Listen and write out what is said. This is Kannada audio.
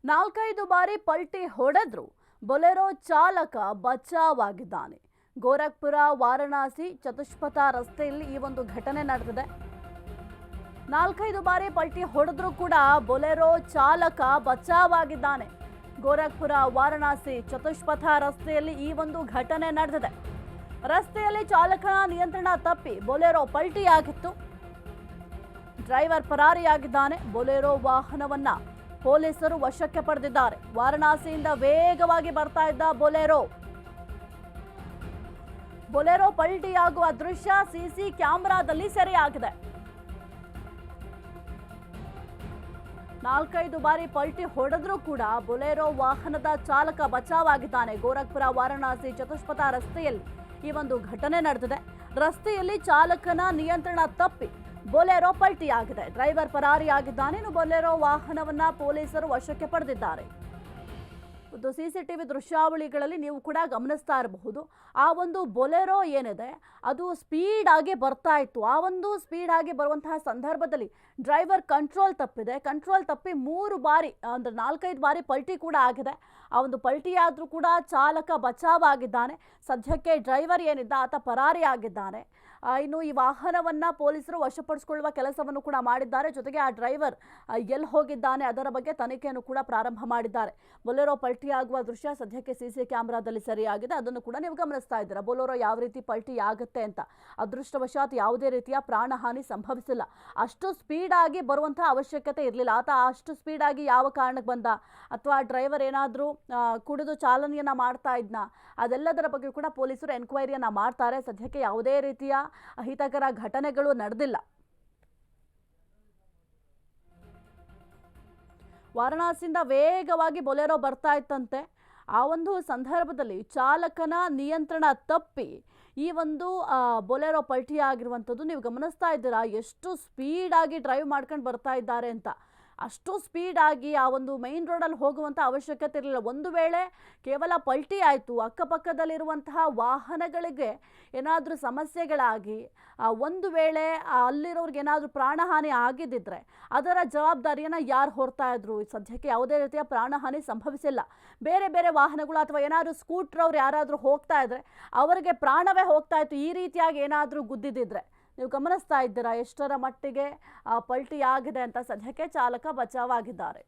ನಾಲ್ಕೈದು ಬಾರಿ ಪಲ್ಟಿ ಹೊಡೆದ್ರು ಬೊಲೆರೋ ಚಾಲಕ ಬಚಾವಾಗಿದ್ದಾನೆ. ಗೋರಖ್ಪುರ ವಾರಣಾಸಿ ಚತುಷ್ಪಥ ರಸ್ತೆಯಲ್ಲಿ ಈ ಒಂದು ಘಟನೆ ನಡೆದಿದೆ. ನಾಲ್ಕೈದು ಬಾರಿ ಪಲ್ಟಿ ಹೊಡೆದ್ರು ಕೂಡ ಬೊಲೆರೋ ಚಾಲಕ ಬಚಾವಾಗಿದ್ದಾನೆ. ಗೋರಖ್ಪುರ ವಾರಣಾಸಿ ಚತುಷ್ಪಥ ರಸ್ತೆಯಲ್ಲಿ ಈ ಒಂದು ಘಟನೆ ನಡೆದಿದೆ. ರಸ್ತೆಯಲ್ಲಿ ಚಾಲಕನ ನಿಯಂತ್ರಣ ತಪ್ಪಿ ಬೊಲೆರೋ ಪಲ್ಟಿಯಾಗಿತ್ತು. ಡ್ರೈವರ್ ಪರಾರಿಯಾಗಿದ್ದಾನೆ. ಬೊಲೆರೋ ವಾಹನವನ್ನ ಪೊಲೀಸರು ವಶಕ್ಕೆ ಪಡೆದಿದ್ದಾರೆ. ವಾರಣಾಸಿಯಿಂದ ವೇಗವಾಗಿ ಬರ್ತಾ ಇದ್ದ ಬೊಲೆರೋ ಪಲ್ಟಿಯಾಗುವ ದೃಶ್ಯ ಸಿಸಿ ಕ್ಯಾಮೆರಾದಲ್ಲಿ ಸೆರೆಯಾಗಿದೆ. ನಾಲ್ಕೈದು ಬಾರಿ ಪಲ್ಟಿ ಹೊಡೆದ್ರೂ ಕೂಡ ಬೊಲೆರೋ ವಾಹನದ ಚಾಲಕ ಬಚಾವಾಗಿದ್ದಾನೆ. ಗೋರಖ್ಪುರ ವಾರಣಾಸಿ ಚತುಷ್ಪಥ ರಸ್ತೆಯಲ್ಲಿ ಈ ಒಂದು ಘಟನೆ ನಡೆದಿದೆ. ರಸ್ತೆಯಲ್ಲಿ ಚಾಲಕನ ನಿಯಂತ್ರಣ ತಪ್ಪಿ ಬೊಲೆರೋ ಪಲ್ಟಿಯಾಗಿದೆ. ಡ್ರೈವರ್ ಪರಾರಿಯಾಗಿದ್ದಾನೆ. ಇನ್ನು ಬೊಲೆರೋ ವಾಹನವನ್ನ ಪೊಲೀಸರು ವಶಕ್ಕೆ ಪಡೆದಿದ್ದಾರೆ. ಇದು ಸಿಸಿಟಿವಿ ದೃಶ್ಯಾವಳಿಗಳಲ್ಲಿ ನೀವು ಕೂಡ ಗಮನಿಸ್ತಾ ಇರಬಹುದು. ಆ ಒಂದು ಬೊಲೆರೋ ಏನಿದೆ ಅದು ಸ್ಪೀಡ್ ಆಗಿ ಬರ್ತಾ ಇತ್ತು. ಆ ಒಂದು ಸ್ಪೀಡ್ ಆಗಿ ಬರುವಂತಹ ಸಂದರ್ಭದಲ್ಲಿ ಡ್ರೈವರ್ ಕಂಟ್ರೋಲ್ ತಪ್ಪಿದೆ. ಕಂಟ್ರೋಲ್ ತಪ್ಪಿ 3 ಬಾರಿ ಅಂದ್ರೆ 4-5 ಬಾರಿ ಪಲ್ಟಿ ಕೂಡ ಆಗಿದೆ. ಆ ಒಂದು ಪಲ್ಟಿ ಆದ್ರೂ ಕೂಡ ಚಾಲಕ ಬಚಾವಾಗಿದ್ದಾನೆ. ಸದ್ಯಕ್ಕೆ ಡ್ರೈವರ್ ಏನಿದ್ದ ಆತ ಪರಾರಿಯಾಗಿದ್ದಾನೆ. ಇನ್ನು ಈ ವಾಹನವನ್ನ ಪೊಲೀಸರು ವಶಪಡಿಸಿಕೊಳ್ಳುವ ಕೆಲಸವನ್ನು ಕೂಡ ಮಾಡಿದ್ದಾರೆ. ಜೊತೆಗೆ ಆ ಡ್ರೈವರ್ ಎಲ್ಲಿ ಹೋಗಿದ್ದಾನೆ ಅದರ ಬಗ್ಗೆ ತನಿಖೆಯನ್ನು ಕೂಡ ಪ್ರಾರಂಭ ಮಾಡಿದ್ದಾರೆ. ಬೊಲೆರೋ ಪಲ್ಟಿಯಾಗುವ ದೃಶ್ಯ ಸದ್ಯಕ್ಕೆ ಸಿಸಿ ಕ್ಯಾಮೆರಾದಲ್ಲಿ ಸರಿಯಾಗಿದೆ. ಅದನ್ನು ಕೂಡ ನೀವು ಗಮನಿಸ್ತಾ ಇದ್ದೀರಾ. ಬೊಲೆರೋ ಯಾವ ರೀತಿ ಪಲ್ಟಿ ಆಗುತ್ತೆ ಅಂತ. ಅದೃಷ್ಟವಶಾತ್ ಯಾವುದೇ ರೀತಿಯ ಪ್ರಾಣಹಾನಿ ಸಂಭವಿಸಿಲ್ಲ. ಅಷ್ಟು ಸ್ಪೀಡ್ ಆಗಿ ಬರುವಂತಹ ಅವಶ್ಯಕತೆ ಇರಲಿಲ್ಲ. ಆತ ಅಷ್ಟು ಸ್ಪೀಡ್ ಆಗಿ ಯಾವ ಕಾರಣಕ್ಕೆ ಬಂದ ಅಥವಾ ಡ್ರೈವರ್ ಏನಾದರೂ ಕುಡಿದು ಚಾಲನೆಯನ್ನ ಮಾಡ್ತಾ ಇದ್ನ, ಅದೆಲ್ಲದರ ಬಗ್ಗೆ ಕೂಡ ಪೊಲೀಸರು ಎನ್ಕ್ವೈರಿಯನ್ನ ಮಾಡ್ತಾರೆ. ಸದ್ಯಕ್ಕೆ ಯಾವುದೇ ರೀತಿಯ ಅಹಿತಕರ ಘಟನೆಗಳು ನಡೆದಿಲ್ಲ. ವಾರಣಾಸಿಯಿಂದ ವೇಗವಾಗಿ ಬೊಲೆರೋ ಬರ್ತಾ ಇತ್ತಂತೆ. ಆ ಒಂದು ಸಂದರ್ಭದಲ್ಲಿ ಚಾಲಕನ ನಿಯಂತ್ರಣ ತಪ್ಪಿ ಈ ಒಂದು ಬೊಲೆರೋ ಪಲ್ಟಿ ಆಗಿರುವಂಥದ್ದು ನೀವು ಗಮನಿಸ್ತಾ ಇದ್ದೀರಾ. ಎಷ್ಟು ಸ್ಪೀಡ್ ಆಗಿ ಡ್ರೈವ್ ಮಾಡ್ಕೊಂಡು ಬರ್ತಾ ಇದ್ದಾರೆ ಅಂತ. ಅಷ್ಟು ಸ್ಪೀಡ್ ಆಗಿ ಆ ಒಂದು ಮೈನ್ ರೋಡಲ್ಲಿ ಹೋಗುವಂಥ ಅವಶ್ಯಕತೆ ಇರಲಿಲ್ಲ. ಒಂದು ವೇಳೆ ಕೇವಲ ಪಲ್ಟಿ ಆಯಿತು, ಅಕ್ಕಪಕ್ಕದಲ್ಲಿರುವಂತಹ ವಾಹನಗಳಿಗೆ ಏನಾದರೂ ಸಮಸ್ಯೆಗಳಾಗಿ ಒಂದು ವೇಳೆ ಅಲ್ಲಿರೋರ್ಗೆ ಏನಾದರೂ ಪ್ರಾಣಹಾನಿ ಆಗಿದ್ದಿದ್ರೆ ಅದರ ಜವಾಬ್ದಾರಿಯನ್ನು ಯಾರು ಹೊರ್ತಾ ಇದ್ರು? ಸದ್ಯಕ್ಕೆ ಯಾವುದೇ ರೀತಿಯ ಪ್ರಾಣಹಾನಿ ಸಂಭವಿಸಿಲ್ಲ. ಬೇರೆ ಬೇರೆ ವಾಹನಗಳು ಅಥವಾ ಏನಾದರೂ ಸ್ಕೂಟ್ರ್ ಅವ್ರು ಯಾರಾದರೂ ಹೋಗ್ತಾ ಇದ್ರೆ ಅವರಿಗೆ ಪ್ರಾಣವೇ ಹೋಗ್ತಾ ಇತ್ತು. ಈ ರೀತಿಯಾಗಿ ಏನಾದರೂ ಗುದ್ದಿದ್ದಿದ್ರೆ ನೀವು ಗಮನಿಸ್ತಾ ಇದ್ದೀರಾ ಎಷ್ಟರ ಮಟ್ಟಿಗೆ ಪಲ್ಟಿ ಆಗಿದೆ ಅಂತ. ಸದ್ಯಕ್ಕೆ ಚಾಲಕ ಬಚಾವಾಗಿದ್ದಾರೆ.